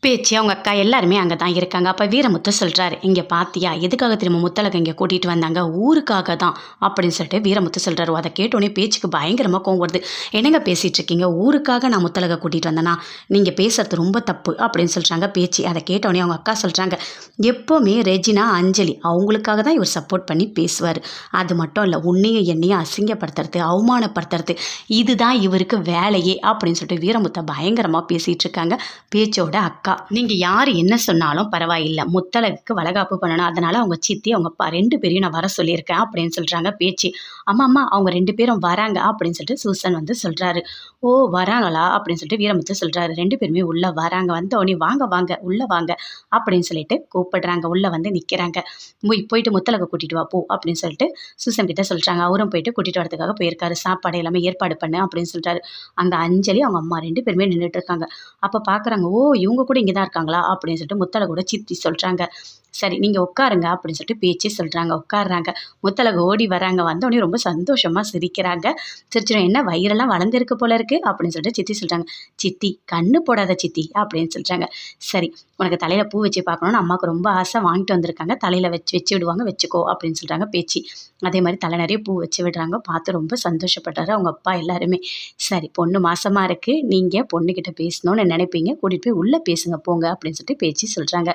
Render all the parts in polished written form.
பேச்சு அவங்க அக்கா எல்லாருமே அங்கே தான் இருக்காங்க. அப்போ வீரமுத்து சொல்கிறாரு, இங்கே பாத்தியா எதுக்காக திரும்ப முத்தலக இங்கே கூட்டிகிட்டு வந்தாங்க, ஊருக்காக தான் அப்படின்னு சொல்லிட்டு வீரமுத்து சொல்கிறாரு. அதை கேட்டோடனே பேச்சுக்கு பயங்கரமாக கோவம் வருது. என்னங்க பேசிகிட்டு இருக்கீங்க, ஊருக்காக நான் முத்தலக கூட்டிகிட்டு வந்தேன்னா நீங்கள் பேசுறது ரொம்ப தப்பு அப்படின்னு சொல்கிறாங்க பேச்சு. அதை கேட்டோடனே அவங்க அக்கா சொல்கிறாங்க, எப்போவுமே ரெஜினா அஞ்சலி அவங்களுக்காக தான் இவர் சப்போர்ட் பண்ணி பேசுவார். அது மட்டும் இல்லை, உன்னையும் என்னையும் அசிங்கப்படுத்துறது அவமானப்படுத்துறது இதுதான் இவருக்கு வேலையே அப்படின்னு சொல்லிட்டு வீரமுத்தை பயங்கரமாக பேசிகிட்டு இருக்காங்க பேச்சோட அக்கா. நீங்கள் யார் என்ன சொன்னாலும் பரவாயில்லை, முத்தலகுக்கு வளகாப்பு பண்ணணும், அதனால் அவங்க சித்தி அவங்க அப்பா 2 பேரையும் நான் வர சொல்லியிருக்கேன் அப்படின்னு சொல்கிறாங்க பேச்சு. அம்மா அவங்க 2 பேரும் வராங்க அப்படின்னு சொல்லிட்டு சூசன் வந்து சொல்கிறாரு. ஓ வராங்களா அப்படின்னு சொல்லிட்டு வீரமுத்து சொல்கிறாரு. 2 பேருமே உள்ளே வராங்க. வந்தோடனே வாங்க வாங்க உள்ளே வாங்க அப்படின்னு சொல்லிட்டு கூப்பிடுறாங்க. உள்ளே வந்து நிற்கிறாங்க. போயிட்டு முத்தலகை கூட்டிகிட்டு வா போ அப்படின்னு சொல்லிட்டு சூசன் கிட்ட சொல்கிறாங்க. அவரும் போயிட்டு கூட்டிகிட்டு வரதுக்காக போயிருக்காரு. சாப்பாடு எல்லாமே ஏற்பாடு பண்ணு அப்படின்னு சொல்கிறாரு. அங்கே அஞ்சலி அவங்க அம்மா 2 பேருமே நின்றுட்டு இருக்காங்க. அப்போ பார்க்குறாங்க, ஓ இவங்க கூட இங்கே தான் இருக்காங்களா அப்படின்னு சொல்லிட்டு முத்தலகோட சித்தி சொல்கிறாங்க. சரி நீங்கள் உட்காருங்க அப்படின்னு சொல்லிட்டு பேச்சு சொல்கிறாங்க. உட்காடுறாங்க. முத்தலகு ஓடி வராங்க. வந்தோடனே ரொம்ப சந்தோஷமாக சிரிக்கிறாங்க. சிரிச்சிடும், என்ன வயிறெல்லாம் வளர்ந்துருக்கு போல இருக்குது அப்படின்னு சொல்லிட்டு சித்தி சொல்கிறாங்க. சித்தி கண்ணு போடாத சித்தி அப்படின்னு சொல்கிறாங்க. சரி உனக்கு தலையில் பூ வச்சு பார்க்கணுன்னு அம்மாவுக்கு ரொம்ப ஆசை, வாங்கிட்டு வந்திருக்காங்க, தலையில் வச்சு விடுவாங்க, வச்சுக்கோ அப்படின்னு சொல்கிறாங்க பேச்சு. அதே மாதிரி தலை நிறைய பூ வச்சு விடுறாங்க. பார்த்து ரொம்ப சந்தோஷப்பட்டாரு அவங்க அப்பா எல்லாருமே. சரி பொண்ணு மாசமாக இருக்குது, நீங்கள் பொண்ணுக்கிட்ட பேசணும்னு நினைப்பீங்க, கூட்டிகிட்டு போய் உள்ளே பேசுங்க போங்க அப்படின்னு சொல்லிட்டு பேச்சு சொல்கிறாங்க.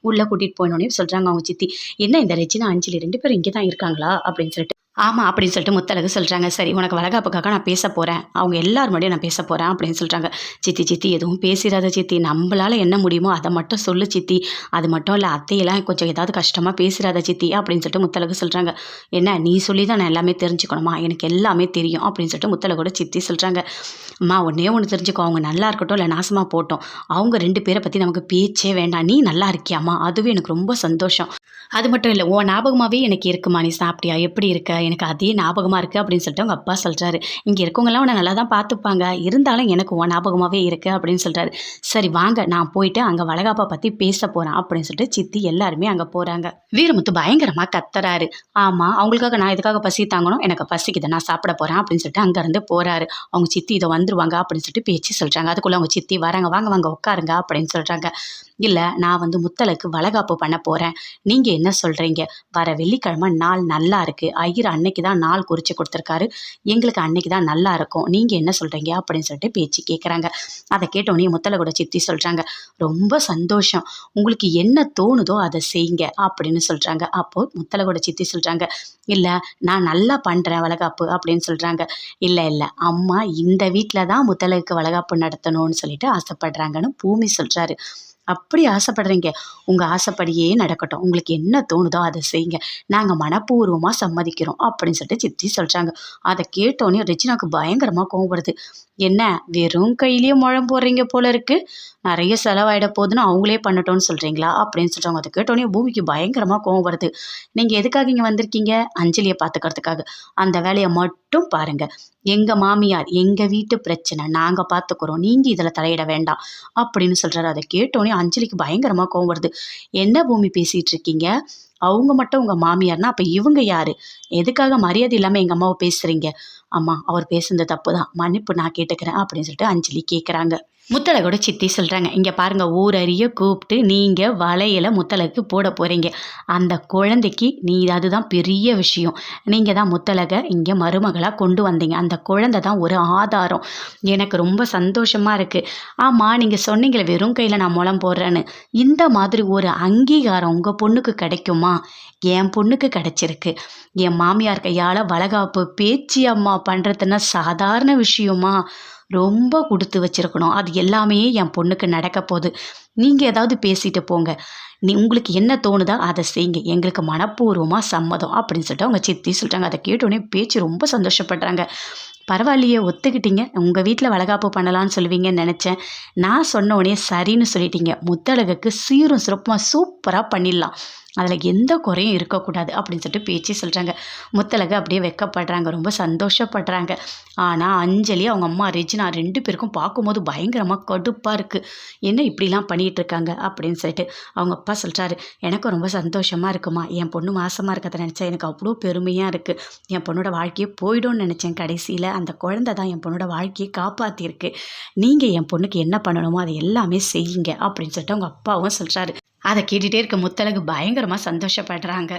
உள்ளே கூட்டிகிட்டு போனோடனே சொல்கிறாங்க அவங்க சித்தி, என்ன இந்த ரெஜினா அஞ்சலி 2 பேரும் இங்கே தான் இருக்காங்களா அப்படின்னு சொல்லிட்டு. ஆமாம் அப்படின்னு சொல்லிட்டு முத்தலகு சொல்கிறாங்க. சரி உனக்கு வளகாப்புக்காக நான் பேச போகிறேன், அவங்க எல்லார் முன்னாடியும் நான் பேச போகிறேன் அப்படின்னு சொல்கிறாங்க. சித்தி எதுவும் பேசிடாத சித்தி, நம்மளால் என்ன முடியுமோ அதை மட்டும் சொல்லு சித்தி, அது மட்டும் இல்லை அத்தையெல்லாம் கொஞ்சம் ஏதாவது கஷ்டமாக பேசிடாத சித்தி அப்படின்னு சொல்லிட்டு முத்தலகு சொல்கிறாங்க. என்ன நீ சொல்லி தான் நான் எல்லாமே தெரிஞ்சுக்கணுமா, எனக்கு எல்லாமே தெரியும் அப்படின்னு சொல்லிட்டு முத்தலகோட சித்தி சொல்கிறாங்க. அம்மா ஒன்றே ஒன்று தெரிஞ்சுக்கோ, அவங்க நல்லா இருக்கட்டும் இல்லை நாசமாக போட்டோம், அவங்க 2 பேரை பற்றி நமக்கு பேச்சே வேண்டாம், நீ நல்லா இருக்கியாம்மா அதுவே எனக்கு ரொம்ப சந்தோஷம். அது மட்டும் இல்லை, உன் ஞாபகமாகவே எனக்கு இருக்குமா, நீ சாப்பிட்டியா எப்படி இருக்க, எனக்கு அதே ஞாபகமாக இருக்குது அப்படின்னு சொல்லிட்டு அவங்க அப்பா சொல்கிறாரு. இங்கே இருக்கவங்களாம் உன்னை நல்லா தான் பார்த்துப்பாங்க, இருந்தாலும் எனக்கு உன் ஞாபகமாகவே இருக்குது அப்படின்னு சொல்கிறாரு. சரி வாங்க நான் போயிட்டு அங்கே வளகாப்பை பற்றி பேச போகிறேன் அப்படின்னு சொல்லிட்டு சித்தி எல்லாருமே அங்கே போகிறாங்க. வீரமுத்து பயங்கரமாக கத்துறாரு. ஆமாம் அவங்களுக்காக நான் எதுக்காக பசி தாங்கணும், எனக்கு பசிக்குது, நான் சாப்பிட போகிறேன் அப்படின்னு சொல்லிட்டு அங்கேருந்து போகிறாரு. அவங்க சித்தி இதை வந்துருவாங்க அப்படின்னு சொல்லிட்டு பேச்சு சொல்கிறாங்க. அதுக்குள்ளே அவங்க சித்தி வராங்க. வாங்க வாங்க உட்காருங்க அப்படின்னு சொல்கிறாங்க. இல்லை நான் வந்து முத்தலுக்கு வளகாப்பு பண்ண போகிறேன், நீங்கள் என்ன சொல்கிறீங்க, வர வெள்ளிக்கிழமை நாள் நல்லா இருக்குது, ஐயர் அன்னைக்கு தான் நாள் குறித்து கொடுத்துருக்காரு, எங்களுக்கு அன்னைக்கு தான் நல்லா இருக்கும், நீங்கள் என்ன சொல்கிறீங்க அப்படின்னு சொல்லிட்டு பேச்சு கேட்குறாங்க. அதை கேட்டோன்னே முத்தலகோட சித்தி சொல்கிறாங்க, ரொம்ப சந்தோஷம், உங்களுக்கு என்ன தோணுதோ அதை செய்யுங்க அப்படின்னு சொல்கிறாங்க. அப்போது முத்தலகோட சித்தி சொல்கிறாங்க, இல்லை நான் நல்லா பண்ணுறேன் வளகாப்பு அப்படின்னு சொல்கிறாங்க. இல்லை அம்மா இந்த வீட்டில் தான் முத்தலகுக்கு வளகாப்பு நடத்தணும்னு சொல்லிட்டு ஆசைப்படுறாங்கன்னு பூமி சொல்கிறாரு. அப்படி ஆசைப்படுறீங்க, உங்கள் ஆசைப்படியே நடக்கட்டும், உங்களுக்கு என்ன தோணுதோ அதை செய்யுங்க, நாங்கள் மனப்பூர்வமாக சம்மதிக்கிறோம் அப்படின்னு சொல்லிட்டு சித்தி சொல்கிறாங்க. அதை கேட்டோன்னே ரெஜினாவுக்கு பயங்கரமாக கோவம் வருது. என்ன வெறும் கையிலேயே முழம் போடுறீங்க போல இருக்குது, நிறைய செலவாயிட போகுதுன்னு அவங்களே பண்ணட்டோன்னு சொல்கிறீங்களா அப்படின்னு சொல்கிறாங்க. அதை கேட்டோன்னே பூமிக்கு பயங்கரமாக கோவம் வருது. நீங்கள் எதுக்காக இங்கே வந்திருக்கீங்க, அஞ்சலியை பார்த்துக்கிறதுக்காக, அந்த வேலையை மட்டும் பாருங்கள், எங்கள் மாமியார் எங்கள் வீட்டு பிரச்சனை நாங்கள் பார்த்துக்குறோம், நீங்கள் இதில் தலையிட வேண்டாம் அப்படின்னு சொல்கிறாரு. அதை கேட்டோன்னே அஞ்சலிக்கு பயங்கரமாக கோவம் வருது. என்ன பூமி பேசிகிட்டு இருக்கீங்க, அவங்க மட்டும் உங்கள் மாமியார்னா அப்போ இவங்க யார், எதுக்காக மரியாதை இல்லாமல் எங்கள் அம்மாவை பேசுகிறீங்க, அம்மா அவர் பேசுனது தப்பு தான், மன்னிப்பு நான் கேட்டுக்கிறேன் அப்படின்னு சொல்லிட்டு அஞ்சலி கேட்குறாங்க. முத்தலகோட சித்தி சொல்கிறாங்க, இங்கே பாருங்கள், ஊரறிய கூப்பிட்டு நீங்கள் வளையலை முத்தலகுக்கு போட போகிறீங்க, அந்த குழந்தைக்கு அதுதான் பெரிய விஷயம், நீங்கள் தான் முத்தலகை இங்கே மருமகளாக கொண்டு வந்தீங்க, அந்த குழந்தை தான் ஒரு ஆதாரம், எனக்கு ரொம்ப சந்தோஷமாக இருக்குது. ஆமாம் நீங்கள் சொன்னீங்களே வெறும் கையில் நான் முழம் போடுறேன்னு, இந்த மாதிரி ஒரு அங்கீகாரம் உங்கள் பொண்ணுக்கு கிடைக்குமா, என் பொண்ணுக்கு கிடைச்சிருக்கு, என் மாமியார் கையால் வளகாப்பு பேச்சு அம்மா பண்ணுறதுன்னா சாதாரண விஷயமா, ரொம்ப கொடுத்து வச்சுருக்கணும், அது எல்லாமே என் பொண்ணுக்கு நடக்க போகுது, நீங்கள் ஏதாவது பேசிட்டு போங்க, உங்களுக்கு என்ன தோணுதோ அதை செய்யுங்க, எங்களுக்கு மனப்பூர்வமாக சம்மதம் அப்படின்னு சொல்லிட்டு அவங்க சித்தி சொல்கிறாங்க. அதை கேட்டோடனே பேச்சு ரொம்ப சந்தோஷப்படுறாங்க. பரவாயில்லையே ஒத்துக்கிட்டீங்க, உங்கள் வீட்டில் வளகாப்பு பண்ணலான்னு சொல்லுவீங்கன்னு நினச்சேன், நான் சொன்ன உடனே சரின்னு சொல்லிட்டீங்க, முத்தழகுக்கு சீரும் சிறப்புமாக சூப்பராக பண்ணிடலாம், அதில் எந்த குறையும் இருக்கக்கூடாது அப்படின்னு சொல்லிட்டு பேச்சு சொல்கிறாங்க. முத்தழகு அப்படியே வெக்கப்படுறாங்க, ரொம்ப சந்தோஷப்படுறாங்க. ஆனால் அஞ்சலி அவங்க அம்மா ரெஜினா 2 பேருக்கும் பார்க்கும்போது பயங்கரமாக கடுப்பாக இருக்குது, என்ன இப்படிலாம் பண்ணிகிட்டு இருக்காங்க அப்படின்னு சொல்லிட்டு. அவங்க அப்பா சொல்கிறாரு, எனக்கும் ரொம்ப சந்தோஷமாக இருக்குமா. என் பொண்ணு மாசமாக இருக்கிறத நினச்சா எனக்கு அவ்வளோ பெருமையாக இருக்குது. என் பொண்ணோட வாழ்க்கையே போயிடும்னு நினச்சேன். கடைசியில் அந்த குழந்தை தான் என் பொண்ணோட வாழ்க்கையை காப்பாற்றிருக்கு. நீங்கள் என் பொண்ணுக்கு என்ன பண்ணணுமோ அதை எல்லாமே செய்யுங்க அப்படின்னு சொல்லிட்டு அவங்க அப்பாவும் சொல்கிறாரு. அதை கேட்டுகிட்டே இருக்க முத்தழகு பயங்கரமாக சந்தோஷப்படுறாங்க.